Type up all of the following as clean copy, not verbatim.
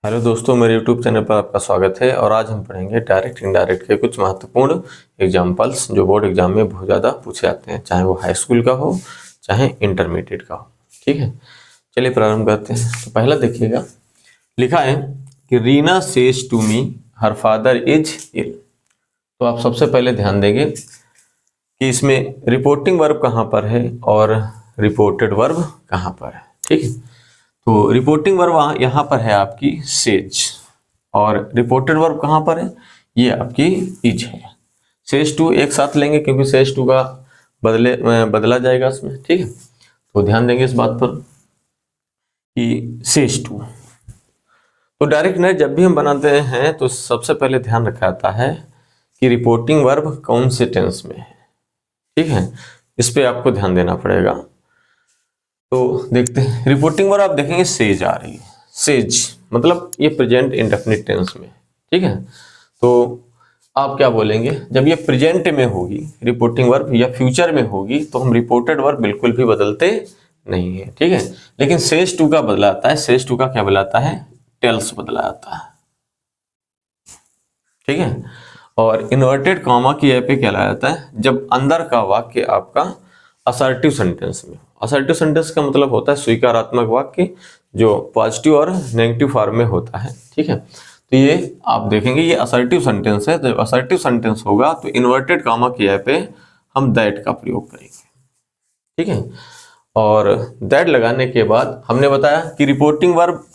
Hello दोस्तों, मेरे YouTube channel पर आपका स्वागत है। और आज हम पढ़ेंगे डायरेक्ट इनडायरेक्ट के कुछ महत्वपूर्ण एग्जाम्पल्स जो बोर्ड एग्जाम में बहुत ज़्यादा पूछे जाते हैं, चाहे वो हाई स्कूल का हो चाहे इंटरमीडिएट का हो। ठीक है, चलिए प्रारंभ करते हैं। तो पहला देखिएगा, लिखा है कि Reena says to me her father is ill. तो आप सबसे पहले ध्यान देंगे कि इसमें रिपोर्टिंग वर्ब कहाँ पर है और रिपोर्टेड वर्ब कहाँ पर है। ठीक है, तो रिपोर्टिंग वर्ब यहाँ पर है आपकी सेज, और रिपोर्टेड वर्ब कहाँ पर है, ये आपकी इज है। सेज टू एक साथ लेंगे क्योंकि सेज टू का बदला जाएगा इसमें। ठीक है, तो ध्यान देंगे इस बात पर कि सेज टू। तो डायरेक्ट नेट जब भी हम बनाते हैं तो सबसे पहले ध्यान रखा जाता है कि रिपोर्टिंग वर्ब कौन से टेंस में है। ठीक है, इस पे आपको ध्यान देना पड़ेगा। तो देखते हैं, रिपोर्टिंग वर्ब आप देखेंगे सेज आ रही है। सेज मतलब ये प्रेजेंट इंडेफिनिट टेंस में। ठीक है, तो आप क्या बोलेंगे, जब ये प्रेजेंट में होगी रिपोर्टिंग वर्ब या फ्यूचर में होगी तो हम रिपोर्टेड वर्ब बिल्कुल भी बदलते नहीं है। ठीक है, लेकिन सेज टू का बदलाता है। सेज टू का क्या बदलाता है, टेल्स बदलाता है। ठीक है, और इन्वर्टेड कॉमा की पे क्या लाया जाता है, जब अंदर का वाक्य आपका असर्टिव सेंटेंस में। असर्टिव सेंटेंस का मतलब होता है स्वीकारात्मक वाक्य जो पॉजिटिव और नेगेटिव फॉर्म में होता है। ठीक है, तो ये आप देखेंगे ये असर्टिव सेंटेंस है। जब असर्टिव सेंटेंस होगा तो इन्वर्टेड कॉमा की पे हम दैट का प्रयोग करेंगे। ठीक है, और दैट लगाने के बाद हमने बताया कि रिपोर्टिंग वर्ब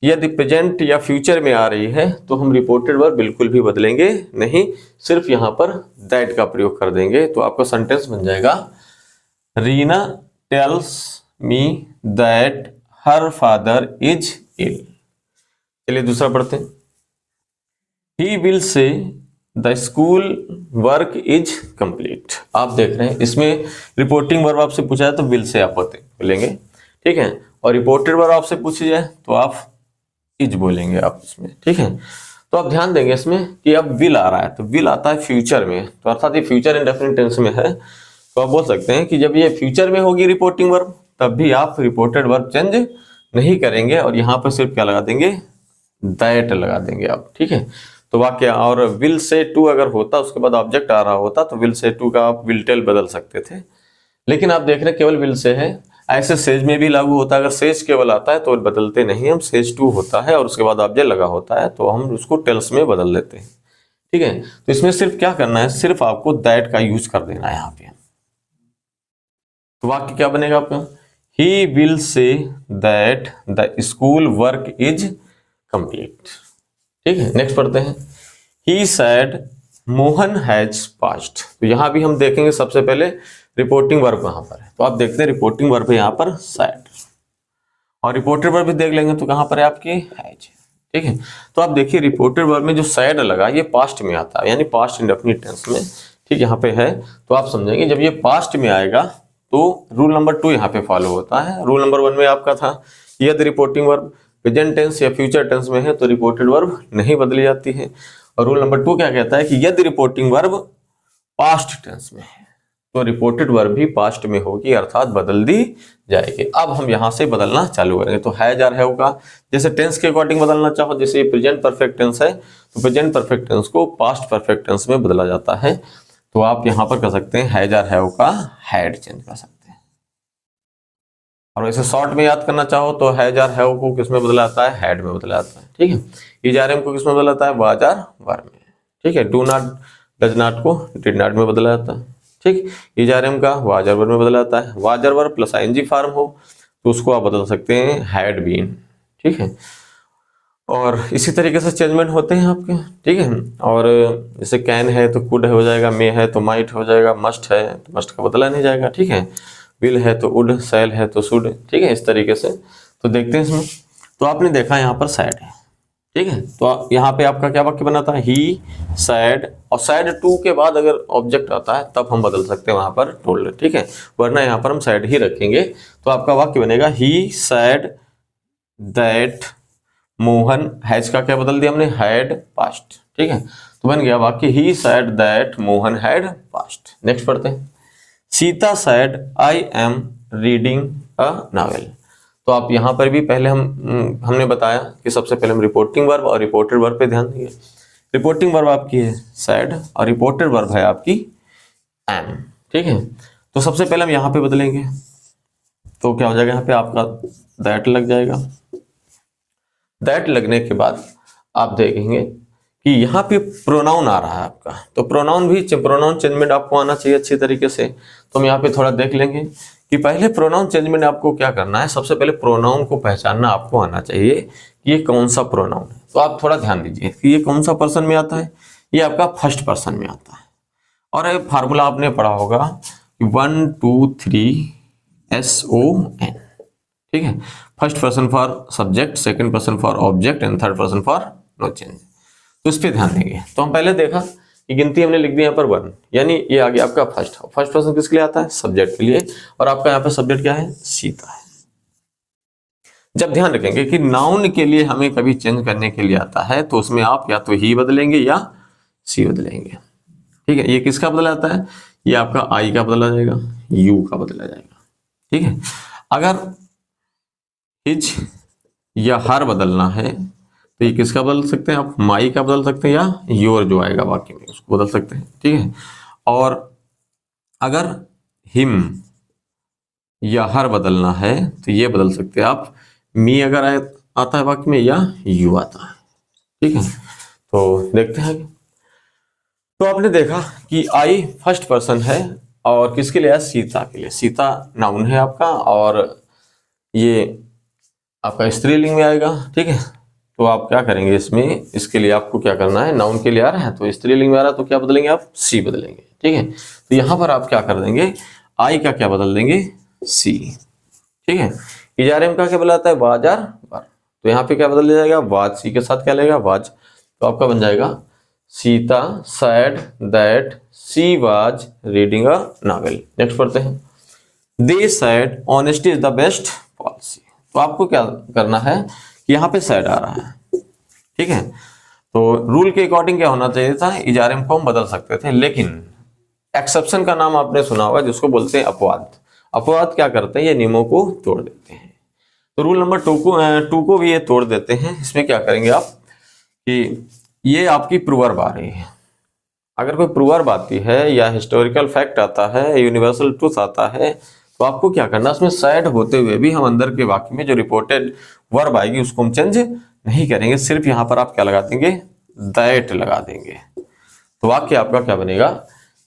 यदि प्रेजेंट या फ्यूचर में आ रही है तो हम रिपोर्टेड वर्ब बिल्कुल भी बदलेंगे नहीं, सिर्फ यहाँ पर दैट का प्रयोग कर देंगे। तो आपका सेंटेंस बन जाएगा, Reena tells me that her father is ill. चलिए दूसरा पढ़ते हैं, he will say the school work is complete. आप देख रहे हैं इसमें रिपोर्टिंग वर्ब आपसे पूछा जाए तो विल से आप बोलेंगे। ठीक है, और रिपोर्टेड वर्ब आपसे पूछी जाए तो आप इज बोलेंगे आप इसमें। ठीक है, तो आप ध्यान देंगे इसमें कि अब विल आ रहा है तो विल आता है फ्यूचर में, तो अर्थात ये फ्यूचर इंडेफिनिट टेंस में है। तो आप बोल सकते हैं कि जब ये फ्यूचर में होगी रिपोर्टिंग वर्ब तब भी आप रिपोर्टेड वर्ब चेंज नहीं करेंगे और यहाँ पर सिर्फ क्या लगा देंगे, दैट लगा देंगे आप। ठीक है, तो वाक्य और विल से टू अगर होता उसके बाद ऑब्जेक्ट आ रहा होता तो विल से टू का आप विल टेल बदल सकते थे, लेकिन आप देख रहे हैं केवल विल से है। ऐसे सेज में भी लागू होता है, अगर सेज केवल आता है तो बदलते नहीं हम, सेज टू होता है और उसके बाद ऑब्जेक्ट लगा होता है तो हम उसको टेल्स में बदल देते हैं। ठीक है, तो इसमें सिर्फ क्या करना है, सिर्फ आपको दैट का यूज कर देना है यहाँ पे। तो वाक्य क्या बनेगा आपका, ही will say that the school work is complete. ठीक है, नेक्स्ट पढ़ते हैं, ही सैड मोहन हैज पास्ड। तो यहां भी हम देखेंगे सबसे पहले रिपोर्टिंग वर्ब कहां पर है, तो आप देखते हैं रिपोर्टिंग वर्ब है यहाँ पर सैड, और रिपोर्टेड वर्ब भी देख लेंगे तो कहां पर है आपकी हैज। ठीक है, तो आप देखिए रिपोर्टेड वर्ब में जो सैड लगा ये पास्ट में आता है, यानी पास्ट इंडेफिनिट टेंस में। ठीक, यहाँ पे है तो आप समझेंगे जब ये पास्ट में आएगा तो रूल नंबर 2 यहाँ पे फॉलो होता है। रूल नंबर 1 में आपका था यदि रिपोर्टिंग वर्ब प्रेजेंट टेंस या फ्यूचर टेंस में है तो रिपोर्टेड वर्ब नहीं बदली जाती है। और रूल नंबर 2 क्या कहता है कि यदि रिपोर्टिंग वर्ब पास्ट टेंस में है तो रिपोर्टेड वर्ब भी पास्ट में होगी, अर्थात बदल दी जाएगी। अब हम यहां से बदलना चालू करेंगे, तो हैज और हैव का जैसे टेंस के अकॉर्डिंग बदलना चाहो, जैसे ये प्रेजेंट परफेक्ट टेंस है तो प्रेजेंट परफेक्ट टेंस को पास्ट परफेक्ट टेंस में बदला जाता है। तो आप यहां पर कर सकते हैं हैज और हैव का हैड चेंज कर सकते हैं, और वैसे शॉर्ट में याद करना चाहो तो हैज और हैव को किसमें बदला जाता है, हैड में बदला जाता है। ठीक है, इज और एम को किसमें बदला जाता है, वाज और वर में। ठीक है, डू नॉट डज नॉट को डिड नॉट में बदला जाता है। ठीक, इज और एम का वाज और वर में बदला जाता है। वाज और वर प्लस आईएनजी फॉर्म हो तो उसको आप बदल सकते हैं हैड बीन। ठीक है, और इसी तरीके से चेंजमेंट होते हैं आपके। ठीक है, और जैसे कैन है तो कुड हो जाएगा, मे है तो माइट हो जाएगा, मस्ट है तो मस्ट का बदला नहीं जाएगा। ठीक है, विल है तो वुड, शैल है तो शुड। ठीक है, इस तरीके से तो देखते हैं इसमें। तो आपने देखा यहाँ पर सैड है। ठीक है, तो यहाँ पे आपका क्या वाक्य बना था, ही सैड, और सैड टू के बाद अगर ऑब्जेक्ट आता है तब हम बदल सकते हैं वहां पर टोल्ड। ठीक है, वरना यहाँ पर हम सैड ही रखेंगे। तो आपका वाक्य बनेगा, ही सैड दैट मोहन, हैज का क्या बदल दिया हमने, हैड पास्ट। ठीक है, तो बन गया वाक्य, he said that Mohan had passed. Next पढ़ते हैं, Sita said I am reading a novel. तो आप यहाँ पर भी पहले हमने बताया कि सबसे पहले हम रिपोर्टिंग वर्ब और रिपोर्टेड वर्ब पे ध्यान देंगे। रिपोर्टिंग वर्ब आपकी है सैड और रिपोर्टेड वर्ब है आपकी एम, ठीक है। तो सबसे पहले हम यहाँ पे बदलेंगे, तो क्या हो जाएगा, यहाँ पे आपका दैट लग जाएगा। दैट लगने के बाद आप देखेंगे कि यहाँ पे प्रोनाउन आ रहा है आपका, तो प्रोनाउन चेंजमेंट आपको आना चाहिए अच्छी तरीके से। तो हम यहाँ पे थोड़ा देख लेंगे कि पहले प्रोनाउन चेंजमेंट आपको क्या करना है। सबसे पहले प्रोनाउन को पहचानना आपको आना चाहिए कि ये कौन सा प्रोनाउन है। तो आप थोड़ा ध्यान दीजिए कि ये कौन सा पर्सन में आता है, ये आपका फर्स्ट पर्सन में आता है। और ये फार्मूला आपने पढ़ा होगा 1 2 3 SON, ठीक है। First person for subject, second person for object and third person for no change. तो इस पे ध्यान देंगे। तो हम पहले देखा कि गिनती हमने लिख दी यहाँ पर 1, यानी ये आ गया आपका फर्स्ट पर्सन किसके लिए आता है, सब्जेक्ट के लिए। और आपका यहाँ पे सब्जेक्ट क्या है, सीता है। जब ध्यान रखेंगे कि नाउन के लिए हमें कभी चेंज करने के लिए आता है तो उसमें आप या तो ही बदलेंगे या सी बदलेंगे, ठीक है। ये किसका बदला जाता है, ये आपका आई का बदला जाएगा, यू का बदला जाएगा, ठीक है। अगर हिज या हर बदलना है तो ये किसका बदल सकते हैं आप, माई का बदल सकते हैं या योर जो आएगा वाक्य में उसको बदल सकते हैं, ठीक है। और अगर हिम या हर बदलना है तो ये बदल सकते हैं आप, मी अगर आता है वाक्य में या यू आता है, ठीक है। तो देखते हैं। तो आपने देखा कि आई फर्स्ट पर्सन है और किसके लिए है, सीता के लिए। सीता नाउन है आपका और ये आपका स्त्रीलिंग में आएगा, ठीक है। तो आप क्या करेंगे इसमें, इसके लिए आपको क्या करना है, नाउन के लिए आ रहा है तो स्त्रीलिंग में आ रहा है तो क्या बदलेंगे आप, सी बदलेंगे, ठीक है। तो यहां पर आप क्या कर देंगे, आई का क्या बदल देंगे, सी, ठीक है। इजारे में क्या बदलाता है, वाज आर वर, तो यहाँ पे क्या बदल जाएगा, वाज सी के साथ क्या लगेगा, वाज। तो आपका बन जाएगा Sita said that she was reading a novel. Next पढ़ते हैं, they said honesty is the best policy. तो आपको क्या करना है, यहाँ पे सैड आ रहा है, ठीक है। तो रूल के अकॉर्डिंग क्या होना चाहिए था, इजारे में को हम बदल सकते थे, लेकिन एक्सेप्शन का नाम आपने सुना होगा जिसको बोलते हैं अपवाद। अपवाद क्या करते हैं, ये नियमों को तोड़ देते हैं। तो रूल नंबर 2 को भी ये तोड़ देते हैं। इसमें क्या करेंगे आप कि ये आपकी प्रूवर्ब आ रही है, अगर कोई प्रूवर्ब आती है या हिस्टोरिकल फैक्ट आता है, यूनिवर्सल ट्रूथ आता है, तो आपको क्या करना है, उसमें सैड होते हुए भी हम अंदर के वाक्य में जो रिपोर्टेड वर्ब आएगी उसको हम चेंज नहीं करेंगे, सिर्फ यहां पर आप क्या लगा देंगे, दैट लगा देंगे। तो वाक्य आपका क्या बनेगा,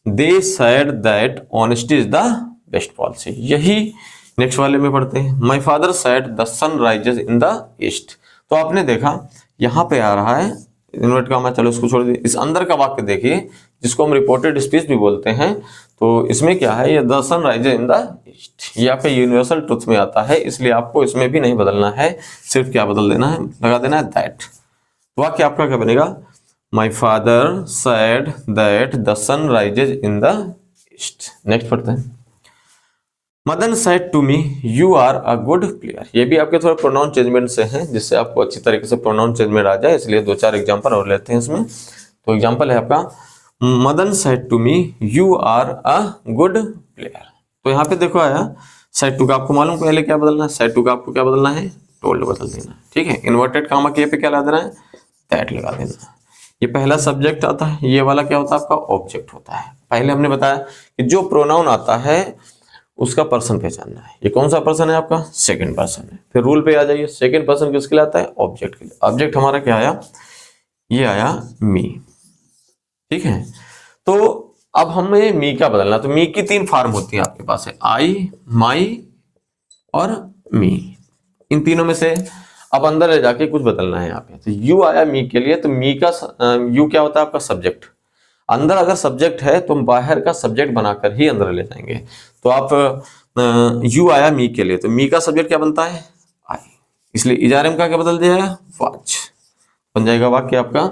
they said that honesty is the best policy. यही नेक्स्ट वाले में पढ़ते हैं, my father said the sun rises in the east. तो आपने देखा यहाँ पे आ रहा है इन्वर्ट कामा, चलो इसको छोड़ दीजिए। इस अंदर का वाक्य देखिए जिसको हम रिपोर्टेड स्पीच भी बोलते हैं, तो इसमें क्या है, ये the sun rises in the east, ये आपके यूनिवर्सल ट्रुथ में आता है, इसलिए आपको इसमें भी नहीं बदलना है, सिर्फ क्या बदल देना है, लगा देना है दैट। वाक्य आपका क्या बनेगा, my father said that the sun rises in the east. Next पढ़ते हैं, Madan said to me you are a good player. ये भी आपके थोड़े प्रोनाउन चेंजमेंट से हैं, जिससे आपको अच्छी तरीके से प्रोनाउन चेंजमेंट आ जाए, इसलिए 2-4 एग्जांपल और लेते हैं इसमें। तो एग्जांपल है आपका, Madan said to me you are a good player. तो यहाँ पे देखो आया सेड टू का, आपको मालूम पहले क्या बदलना है, सेड टू का आपको क्या बदलना है, टोल्ड बदल देना है, ठीक है। इन्वर्टेड कामा के पे क्या लगा देना है, दैट लगा देना है। ये पहला सब्जेक्ट आता है, ये वाला क्या होता है आपका ऑब्जेक्ट होता है। पहले हमने बताया कि जो प्रोनाउन आता है उसका पर्सन पहचानना है, ये कौन सा पर्सन है आपका, सेकंड पर्सन है। फिर रूल पे आ जाइए, सेकंड पर्सन किसके लिए आता है, ऑब्जेक्ट के लिए। ऑब्जेक्ट हमारा क्या आया, ये आया मी, ठीक है। तो अब हमें मी का बदलना, तो मी की 3 फॉर्म होती है आपके पास है, आई, माई और मी। इन तीनों में से अब अंदर ले जाके कुछ बदलना है यहाँ पे। तो यू आया मी के लिए, तो मी का यू क्या होता है आपका सब्जेक्ट। अंदर अगर सब्जेक्ट है तो हम बाहर का सब्जेक्ट बनाकर ही अंदर ले जाएंगे। तो आप यू आया मी के लिए, तो मी का सब्जेक्ट क्या बनता है, आई, इसलिए इजारे में क्या बदल दिया है, वाज। बन जाएगा वाक्य आपका,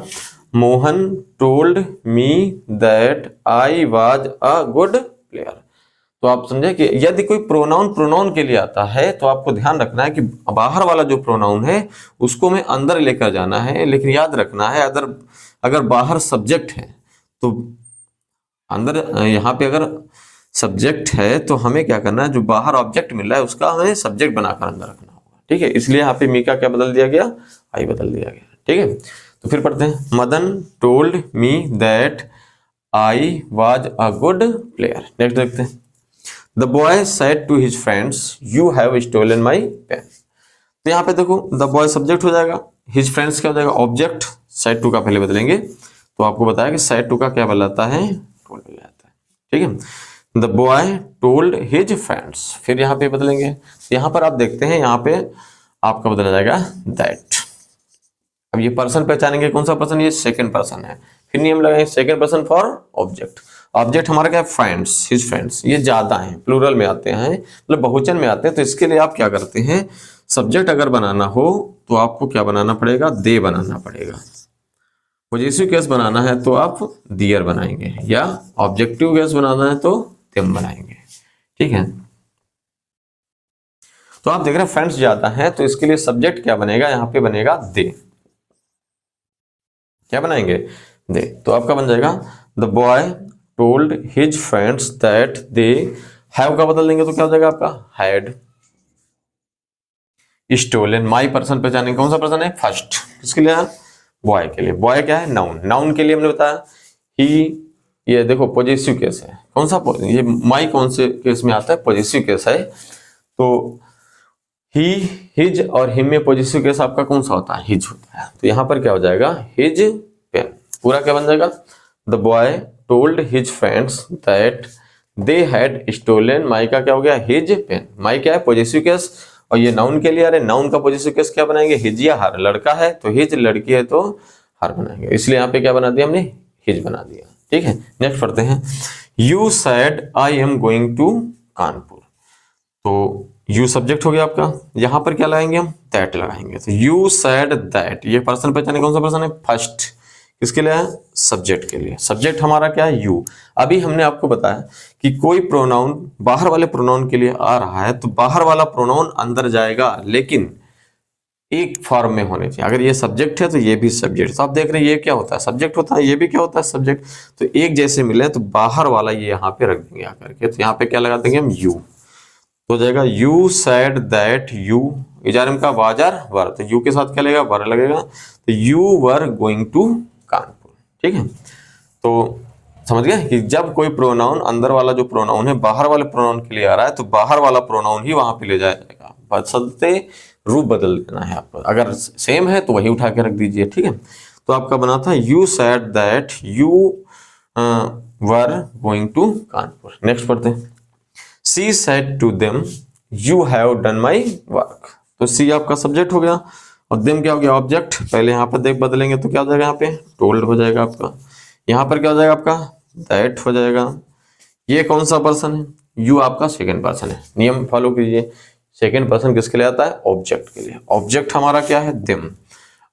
Mohan told me that I was a good player. तो आप समझे कि यदि कोई प्रोनाउन के लिए आता है तो आपको ध्यान रखना है कि बाहर वाला जो प्रोनाउन है उसको में अंदर लेकर जाना है, लेकिन याद रखना है अगर बाहर सब्जेक्ट है तो अंदर, यहाँ पे अगर सब्जेक्ट है तो हमें क्या करना है, जो बाहर ऑब्जेक्ट मिल रहा है उसका हमें सब्जेक्ट बनाकर अंदर रखना होगा, ठीक है, इसलिए यहाँ पे मी का क्या बदल दिया गया, आई बदल दिया गया। ठीक है, तो फिर पढ़ते हैं, Madan told me that I was a good player. Next देखते हैं, the boy said to his friends you have stolen my pen. तो यहाँ पे देखो द बॉय सब्जेक्ट हो जाएगा, हिज फ्रेंड्स क्या हो जाएगा ऑब्जेक्ट, सेड टू का पहले बदलेंगे। तो आपको बताया कि सेड टू का क्या बदलाता है, टोल्ड बदल जाता है। ठीक है, the boy told his friends, फिर यहाँ पे बदलेंगे। यहाँ पर आप देखते हैं यहाँ पे आपका बदला जाएगा दैट। अब ये पर्सन पहचानेंगे, कौन सा पर्सन, ये सेकंड पर्सन है। फिर नियम लगाएंगे second person for object. Object हमारा क्या है, फ्रेंड्स, हिज फ्रेंड्स, ये ज्यादा हैं, प्लूरल में आते हैं, मतलब बहुवचन में आते हैं। तो इसके लिए आप क्या करते हैं, सब्जेक्ट अगर बनाना हो तो आपको क्या बनाना पड़ेगा, दे बनाना पड़ेगा। पॉजिटिव केस बनाना है तो आप दियर बनाएंगे, या ऑब्जेक्टिव केस बनाना है तो देम बनाएंगे। ठीक है, तो आप देख रहे हैं फ्रेंड्स ज्यादा हैं, तो इसके लिए सब्जेक्ट क्या बनेगा, यहाँ पे बनेगा दे। क्या बनाएंगे, दे। तो आपका बन जाएगा the boy told his friends that they have का बदल देंगे तो क्या हो जाएगा आपका, हैड स्टोलन। माई पर्सन पहचानेंगे, कौन सा पर्सन है, फर्स्ट, किसके लिए, बॉय के लिए। बॉय क्या है, नाउन, नाउन के लिए हमने बताया ही, ये देखो पॉजिटिव केस है, कौन सा, ये माई कौन से केस में आता है, पॉजिटिव केस है। तो ही, हिज और हिम में पॉजिटिव केस आपका कौन सा होता है, हिज होता है। तो यहाँ पर क्या हो जाएगा, हिज पेन, पूरा क्या बन जाएगा, the boy told his friends that they had stolen my का क्या हो गया, हिज पेन। माई क्या है, पॉजिटिव केस, और ये नाउन के लिए आ रहे, नाउन का पॉजिटिव केस क्या बनाएंगे, हिज या हर। लड़का है तो हिज, लड़की है तो हर बनाएंगे, इसलिए यहाँ पे क्या बना दिया हमने, हिज बना दिया। ठीक है, नेक्स्ट पढ़ते हैं, you said I am going to Kanpur. तो यू सब्जेक्ट हो गया आपका, यहां पर क्या लगाएंगे हम, दैट लगाएंगे। तो यू सैड दैट, ये पर्सन पहचाने कौन सा पर्सन है, फर्स्ट, किसके लिए है, सब्जेक्ट के लिए। सब्जेक्ट हमारा क्या है, यू। अभी हमने आपको बताया कि कोई प्रोनाउन बाहर वाले प्रोनाउन के लिए आ रहा है तो बाहर वाला प्रोनाउन अंदर जाएगा, लेकिन एक फॉर्म में होने चाहिए। अगर ये सब्जेक्ट है तो ये भी सब्जेक्ट। तो आप देख रहे हैं ये क्या होता है, सब्जेक्ट होता है, ये भी क्या होता है, सब्जेक्ट। तो एक जैसे मिले तो बाहर वाला ये यहाँ पे रख देंगे आकर के। तो यहाँ पे क्या लगा देंगे हम, यू, तो हो जाएगा यू सैड दैट यू, इजारम का वाजर वर, तो यू के साथ क्या लगेगा, वर लगेगा। तो you were going to Kanpur. ठीक है, तो समझ गए कि जब कोई प्रोनाउन, अंदर वाला जो प्रोनाउन है बाहर वाले प्रोनाउन के लिए आ रहा है तो बाहर वाला प्रोनाउन ही वहां पे ले जाएगा, बशर्ते रूप बदल देना है आपको। अगर सेम है तो वही उठा के रख दीजिए। ठीक है, तो आपका बना था you said that you were going to Kanpur. Next पढ़ते हैं, she said to them you have done my work. तो सी आपका सब्जेक्ट हो गया और देम क्या हो गया, ऑब्जेक्ट। पहले यहाँ पर देख बदलेंगे तो क्या हो जाएगा, यहाँ पे टोल्ड हो जाएगा आपका, यहाँ पर क्या हो जाएगा आपका, दैट हो जाएगा। ये कौन सा पर्सन है, यू आपका सेकंड पर्सन है। नियम फॉलो कीजिए, सेकंड पर्सन किसके लिए आता है, ऑब्जेक्ट के लिए। ऑब्जेक्ट हमारा क्या है, देम।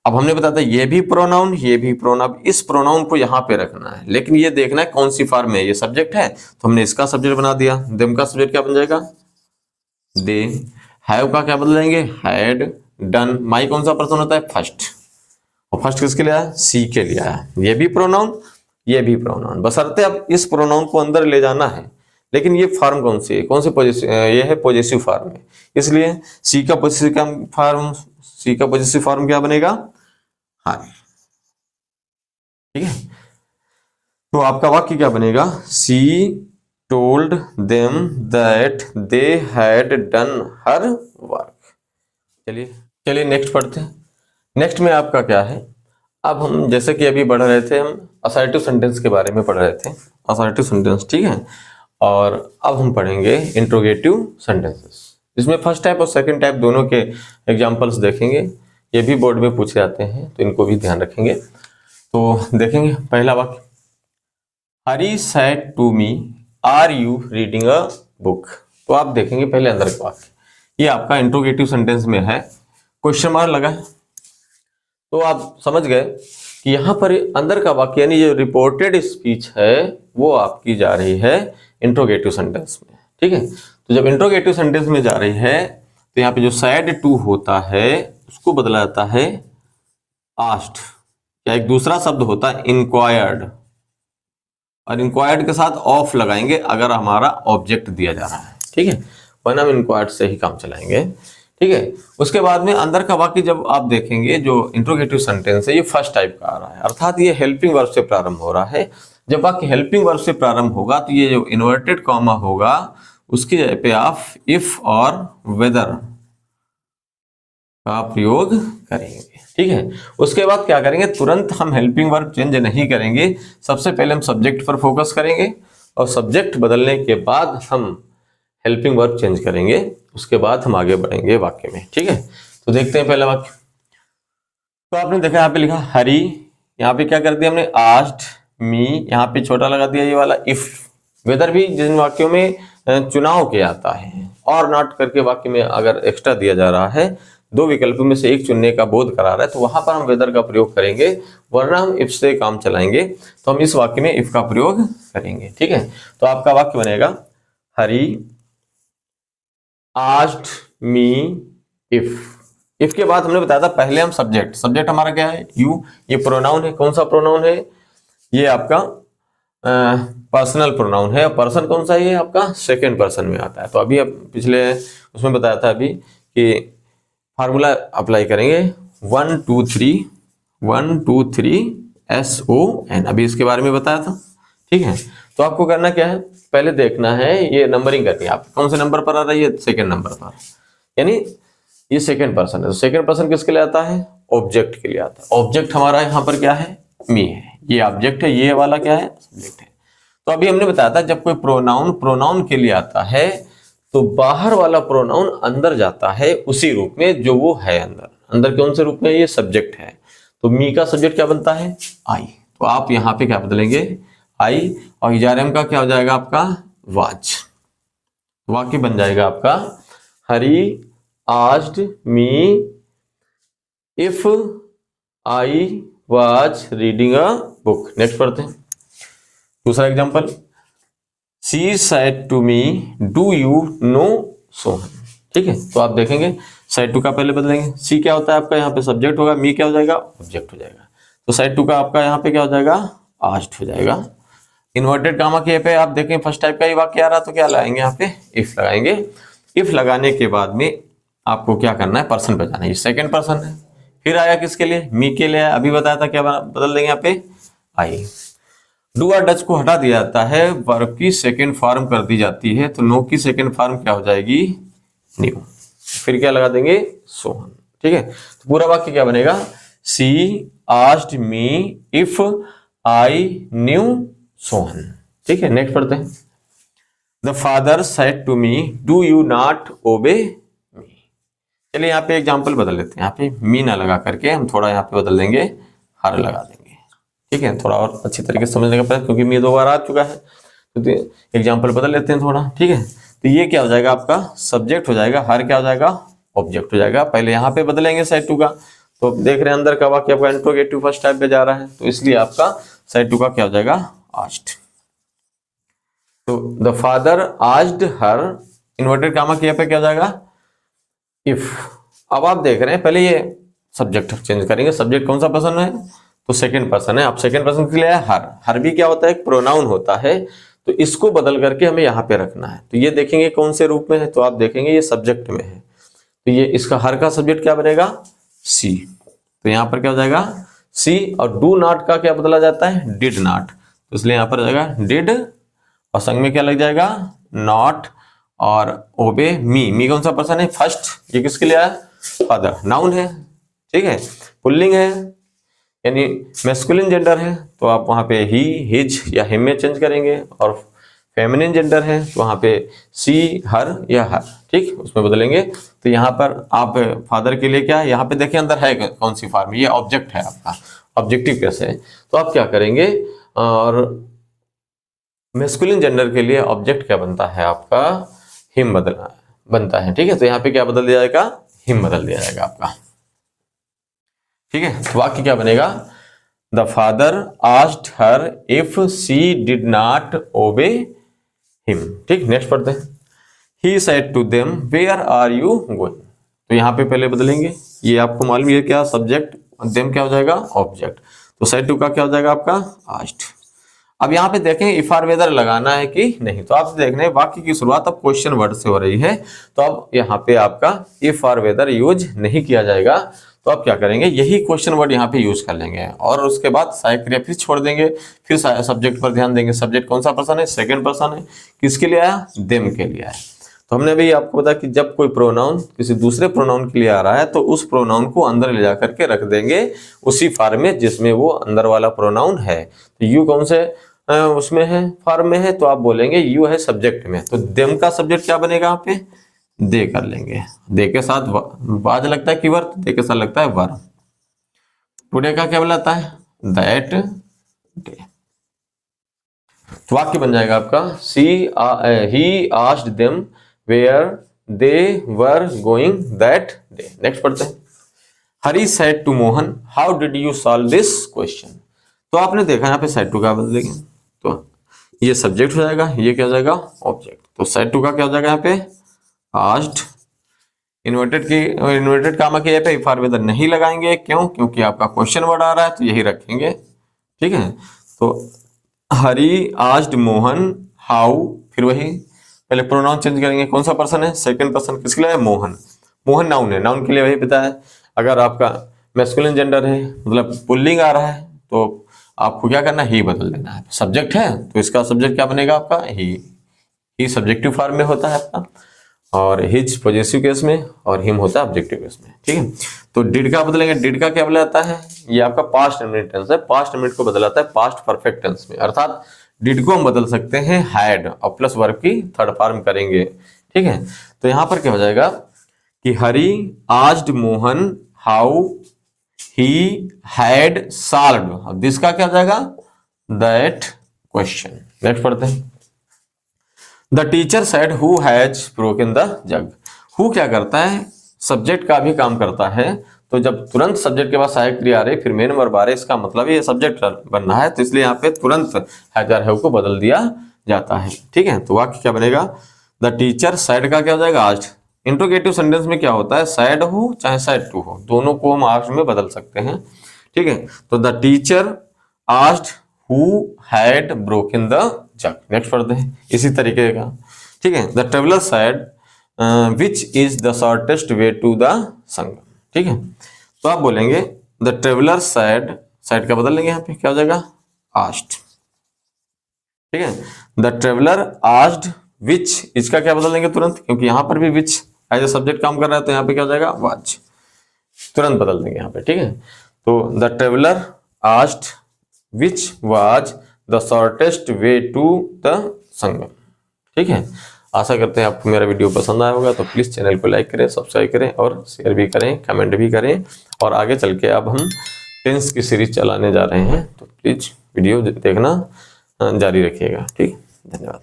अब हमने बताया था ये भी प्रोनाउन, ये भी प्रोनाउन, इस प्रोनाउन को यहाँ पे रखना है, लेकिन ये देखना है कौन सी फॉर्म में। ये सब्जेक्ट है तो हमने इसका सब्जेक्ट बना दिया, देम का सब्जेक्ट क्या बन जाएगा, दे। हैव का क्या बदलेंगे, हैड। डन, माई कौन सा पर्सन होता है, फर्स्ट, और फर्स्ट किसके लिए आया, सी के लिए आया। ये भी प्रोनाउन, ये भी प्रोनाउन, बशर्ते अब इस प्रोनाउन को अंदर ले जाना है। लेकिन ये फॉर्म कौन सी है, कौन सी पॉजिटिव, ये है पॉजिटिव फॉर्म है, इसलिए सी का पॉजिटिव फॉर्म, सी का पॉजिटिव फॉर्म क्या बनेगा, हाँ। ठीक है, तो आपका वाक्य क्या बनेगा, सी told them that they had done her work. चलिए नेक्स्ट पढ़ते हैं। नेक्स्ट में आपका क्या है, अब हम जैसे कि अभी बढ़ रहे थे, हम असर्टिव सेंटेंस के बारे में पढ़ रहे थे, असर्टिव सेंटेंस। ठीक है, और अब हम पढ़ेंगे इंट्रोगेटिव सेंटेंसेस। इसमें फर्स्ट टाइप और सेकंड टाइप दोनों के एग्जांपल्स देखेंगे, ये भी बोर्ड में पूछे जाते हैं तो इनको भी ध्यान रखेंगे। तो देखेंगे पहला वाक्य, Hari said to me are you reading a book. तो आप देखेंगे पहले अंदर का वाक्य, ये आपका इंट्रोगेटिव सेंटेंस में है, क्वेश्चन मार्क लगा है। तो आप समझ गए कि यहाँ पर अंदर का वाक्य यानी जो रिपोर्टेड स्पीच है वो आपकी जा रही है इंट्रोगेटिव सेंटेंस में। ठीक है, तो जब इंट्रोगेटिव सेंटेंस में जा रही है तो यहाँ पे जो सैड टू होता है उसको बदला जाता है आस्क्ड, या एक दूसरा शब्द होता है इंक्वायर्ड, और इंक्वायर्ड के साथ ऑफ लगाएंगे अगर हमारा ऑब्जेक्ट दिया जा रहा है। ठीक है, वरना हम इंक्वायर्ड से ही काम चलाएंगे। ठीक है। उसके बाद में अंदर का वाक्य जब आप देखेंगे, जो इंट्रोगेटिव सेंटेंस है ये फर्स्ट टाइप का आ रहा है, अर्थात ये हेल्पिंग वर्ब से प्रारंभ हो रहा है। जब वाक्य हेल्पिंग वर्ब से प्रारंभ होगा तो ये जो इन्वर्टेड कॉमा होगा उसकी जगह पे आप इफ और वेदर का प्रयोग करेंगे, ठीक है। उसके बाद क्या करेंगे, तुरंत हम हेल्पिंग वर्ब चेंज नहीं करेंगे, सबसे पहले हम सब्जेक्ट पर फोकस करेंगे और सब्जेक्ट बदलने के बाद हम हेल्पिंग वर्ब चेंज करेंगे, उसके बाद हम आगे बढ़ेंगे वाक्य में, ठीक है। तो देखते हैं पहला वाक्य। तो आपने देखा यहाँ पे लिखा हरी, यहाँ पे क्या कर दिया हमने, आस्क्ड मी, यहाँ पे छोटा लगा दिया ये वाला इफ। वेदर भी जिन वाक्यों में चुनाव किया जाता है और नॉट करके वाक्य में अगर एक्स्ट्रा दिया जा रहा है, दो विकल्पों में से एक चुनने का बोध करा रहा है, तो वहां पर हम वेदर का प्रयोग करेंगे, वरना हम इफ से काम चलाएंगे। तो हम इस वाक्य में इफ का प्रयोग करेंगे, ठीक है। तो आपका वाक्य बनेगा हरी आस्क्ड मी इफ। इफ के बाद हमने बताया था पहले हम सब्जेक्ट हमारा क्या है, यू, ये प्रोनाउन है, कौन सा प्रोनाउन है, ये आपका पर्सनल प्रोनाउन है। पर्सन कौन सा है, ये आपका सेकंड पर्सन में आता है। तो अभी अब पिछले उसमें बताया था अभी कि फार्मूला अप्लाई करेंगे 1 2 3 SON, अभी इसके बारे में बताया था, ठीक है। तो आपको करना क्या है, पहले देखना है, ये नंबरिंग करनी है, आप कौन से नंबर पर आ रही है, सेकंड नंबर पर, यानी ये सेकंड पर्सन है। तो सेकंड पर्सन किसके लिए आता है, ऑब्जेक्ट के लिए आता है। ऑब्जेक्ट हमारा यहाँ पर क्या है, मी है, ये ऑब्जेक्ट है, ये वाला क्या है, सब्जेक्ट है। तो अभी हमने बताया था जब कोई प्रोनाउन के लिए आता है तो बाहर वाला प्रोनाउन अंदर जाता है उसी रूप में जो वो है अंदर कौन से रूप में, ये सब्जेक्ट है। तो मी का सब्जेक्ट क्या बनता है, आई। तो आप यहाँ पे क्या बदलेंगे, आई, और इजारम का क्या हो जाएगा आपका, वाज। वाक्य बन जाएगा आपका Hari asked me if I was reading a book. Next पढ़ते हैं दूसरा example, she said to me do you know Sohan, ठीक है। तो आप देखेंगे साइड टू का पहले बदलेंगे, सी क्या होता है आपका यहाँ पे सब्जेक्ट होगा, मी क्या हो जाएगा, ऑब्जेक्ट हो जाएगा। तो साइड टू का आपका यहाँ पे क्या हो जाएगा, आस्क्ड हो जाएगा। इन्वर्टेड कामा के पे आप देखें फर्स्ट टाइप का ही वाक्य आ रहा, तो क्या लगाएंगे यहाँ पे, इफ लगाएंगे। इफ लगाने के बाद में आपको क्या करना है, पर्सन पे जाना है, ये सेकेंड पर्सन है। फिर आया किसके लिए, मी के लिए, अभी बताया था क्या बदल देंगे यहाँ पे, आई। डू और डच को हटा दिया जाता है, वर्ब की सेकेंड फॉर्म कर दी जाती है, तो नो की सेकेंड फॉर्म क्या हो जाएगी, न्यू। फिर क्या लगा देंगे, सोहन, ठीक है। तो पूरा वाक्य क्या बनेगा, she asked me if I knew Sohan, ठीक है। नेक्स्ट पढ़ते हैं, the father said to me do you not obey me. चलिए यहाँ पे एग्जाम्पल बदल लेते हैं, यहाँ पे मी ना लगा करके हम थोड़ा यहाँ पे बदल देंगे, हर लगा देंगे, ठीक है, थोड़ा और अच्छी तरीके से समझने का प्रयास, क्योंकि मी 2 बार आ चुका है। तो एग्जाम्पल बदल लेते हैं थोड़ा, ठीक है। तो ये क्या हो जाएगा आपका, सब्जेक्ट हो जाएगा, हर क्या हो जाएगा, ऑब्जेक्ट हो जाएगा। पहले यहाँ पे बदलेंगे साइड टू का, तो देख रहे हैं अंदर का वाक्य आपका इंट्रोगेटिव फर्स्ट टाइप पे जा रहा है, तो इसलिए आपका साइड टू का क्या हो जाएगा, आस्क्ड। तो the father asked her, inverted comma किया पे क्या हो जाएगा, इफ। अब आप देख रहे हैं पहले ये सब्जेक्ट चेंज करेंगे, सब्जेक्ट कौन सा पर्सन है, तो सेकंड पर्सन है। आप सेकंड पर्सन के लिए हर भी क्या होता है, एक प्रोनाउन होता है, तो इसको बदल करके हमें यहाँ पे रखना है। तो ये देखेंगे कौन से रूप में है, तो आप देखेंगे ये सब्जेक्ट में है, तो ये इसका हर का सब्जेक्ट क्या बनेगा, सी। तो यहाँ पर क्या हो जाएगा, सी। और डू नॉट का क्या बदला जाता है, डिड नॉट, तो इसलिए यहाँ पर जाएगा डिड, और संग में क्या लग जाएगा, नॉट, और ओबे मी कौन सा पर्सन है, फर्स्ट, ये किसके लिए है, फादर, नाउन है, ठीक है, पुल्लिंग है, यानी मैस्कुलिन जेंडर है, तो आप वहाँ पे ही, हिज या हिम में चेंज करेंगे, और फेमिनिन जेंडर है तो वहाँ पे सी, हर या हर, ठीक, उसमें बदलेंगे। तो यहाँ पर आप फादर के लिए क्या है, यहाँ पे देखिए अंदर है कौन सी फॉर्म, ये ऑब्जेक्ट है आपका, ऑब्जेक्टिव कैसे है, तो आप क्या करेंगे, और मैस्कुलिन जेंडर के लिए ऑब्जेक्ट क्या बनता है आपका, हिम बनता है, ठीक है। तो यहाँ पे क्या बदल दिया जाएगा, हिम बदल दिया जाएगा आपका, ठीक है। तो वाक्य क्या बनेगा, the father asked her if she did not obey him, ठीक। नेक्स्ट पढ़ते हैं, he said to them where are you going. तो यहाँ पे पहले बदलेंगे, ये आपको मालूम है क्या, सब्जेक्ट, देम क्या हो जाएगा, ऑब्जेक्ट। तो सेड टू का क्या हो जाएगा आपका, आस्क्ड। अब यहाँ पे देखें इफ आर वेदर लगाना है कि नहीं, तो आप देख रहे हैं वाक्य की शुरुआत अब क्वेश्चन वर्ड से हो रही है, तो अब यहाँ पे आपका इफ आर वेदर यूज नहीं किया जाएगा। तो आप क्या करेंगे, यही क्वेश्चन वर्ड यहाँ पे यूज कर लेंगे और उसके बाद सहायक क्रिया फिर छोड़ देंगे, फिर सब्जेक्ट पर ध्यान देंगे। सब्जेक्ट कौन सा पर्सन है, सेकंड पर्सन है, किसके लिए आया, देम के लिए आया। तो हमने अभी आपको बताया कि जब कोई प्रोनाउन किसी दूसरे प्रोनाउन के लिए आ रहा है तो उस प्रोनाउन को अंदर ले जाकर के रख देंगे उसी फॉर्म में जिसमें वो अंदर वाला प्रोनाउन है। तो यू कौन से उसमें है, फॉर्म में है, तो आप बोलेंगे यू है सब्जेक्ट में, तो देम का सब्जेक्ट क्या बनेगा यहाँ पे, दे कर लेंगे। दे के साथ बाद लगता है कीवर्ड, दे के साथ लगता है वर्ब। टुडे का क्या बोलाता है, दैट डे। तो वाक्य बन जाएगा आपका he asked them where they were going that day. Next पढ़ते हैं। Hari said to Mohan how did you solve this question. तो आपने देखा यहाँ पे सेड टू का बदलेंगे, तो ये सब्जेक्ट हो जाएगा, ये क्या हो जाएगा, ऑब्जेक्ट। तो सेड टू का क्या हो जाएगा यहाँ पे, आस्क्ड। इन्वर्टेड कामा के पे इफ आर वेदर नहीं लगाएंगे, क्यों, क्योंकि आपका क्वेश्चन वर्ड आ रहा है तो यही रखेंगे। ठीक है, तो हरी आस्क्ड मोहन हाउ, फिर वही पहले प्रोनाउन चेंज करेंगे, कौन सा पर्सन है, सेकंड पर्सन, किसके लिए, मोहन। मोहन नाउन है, नाउन के लिए वही पता है। अगर आपका मैस्कुलिन जेंडर है, मतलब पुल्लिंग आ रहा है, तो आपको क्या करना है, ही बदल देना है। सब्जेक्ट है तो इसका सब्जेक्ट क्या बनेगा आपका, ही सब्जेक्टिव फॉर्म में होता है आपका, और हिज पॉजेसिव केस में, और हिम होता है ऑब्जेक्टिव केस में। ठीक है, तो डिड का बदलेंगे, डिड का क्या बदलाता है, ये आपका पास्ट इंडेफिनिट टेंस है, पास्ट इंडेफिनिट को बदलाता है पास्ट परफेक्ट टेंस में। अर्थात डिड को हम बदल सकते हैं हैड और प्लस वर्ब की थर्ड फॉर्म करेंगे। ठीक है, तो यहां पर क्या हो जाएगा कि Hari asked Mohan how he had solved, अब दिस का क्या हो जाएगा, दैट क्वेश्चन। नेक्स्ट पढ़ते हैं। The teacher said who has broken the jug. Who क्या करता है, सब्जेक्ट का भी काम करता है, तो जब तुरंत सब्जेक्ट के बाद सहायक क्रिया आ रही फिर मेन वर्ब आ रहे, इसका मतलब ये सब्जेक्ट बनना है, तो इसलिए यहाँ पे तुरंत हैज और हैव को बदल दिया जाता है। ठीक है, तो वाक्य क्या बनेगा, द टीचर सैड का क्या हो जाएगा, आस्क्ड। इंट्रोगेटिव सेंटेंस में क्या होता है, सैड हो चाहे सैड टू हो, दोनों को हम आस्क्ड में बदल सकते हैं। ठीक है, तो the teacher asked who had broken the jug. Next पढ़ते हैं इसी तरीके का। ठीक है, the traveller said which is the shortest way to the Sangam. ठीक है, तो आप बोलेंगे द ट्रेवलर सैड, सैड का बदल लेंगे यहाँ पे, क्या हो जाएगा, आस्क्ड। ठीक है, द ट्रेवलर आस्क्ड विच, इसका क्या बदल लेंगे तुरंत, क्योंकि यहाँ पर भी विच एज ए सब्जेक्ट काम कर रहा है, तो यहाँ पे क्या हो जाएगा, वाज, तुरंत बदल देंगे यहाँ पे। ठीक है, तो the traveller asked which was the shortest way to the Sangam. ठीक है, आशा करते हैं आपको मेरा वीडियो पसंद आया होगा, तो प्लीज़ चैनल को लाइक करें, सब्सक्राइब करें और शेयर भी करें, कमेंट भी करें। और आगे चल के अब हम टेंस की सीरीज चलाने जा रहे हैं, तो प्लीज़ वीडियो देखना जारी रखिएगा। ठीक, धन्यवाद।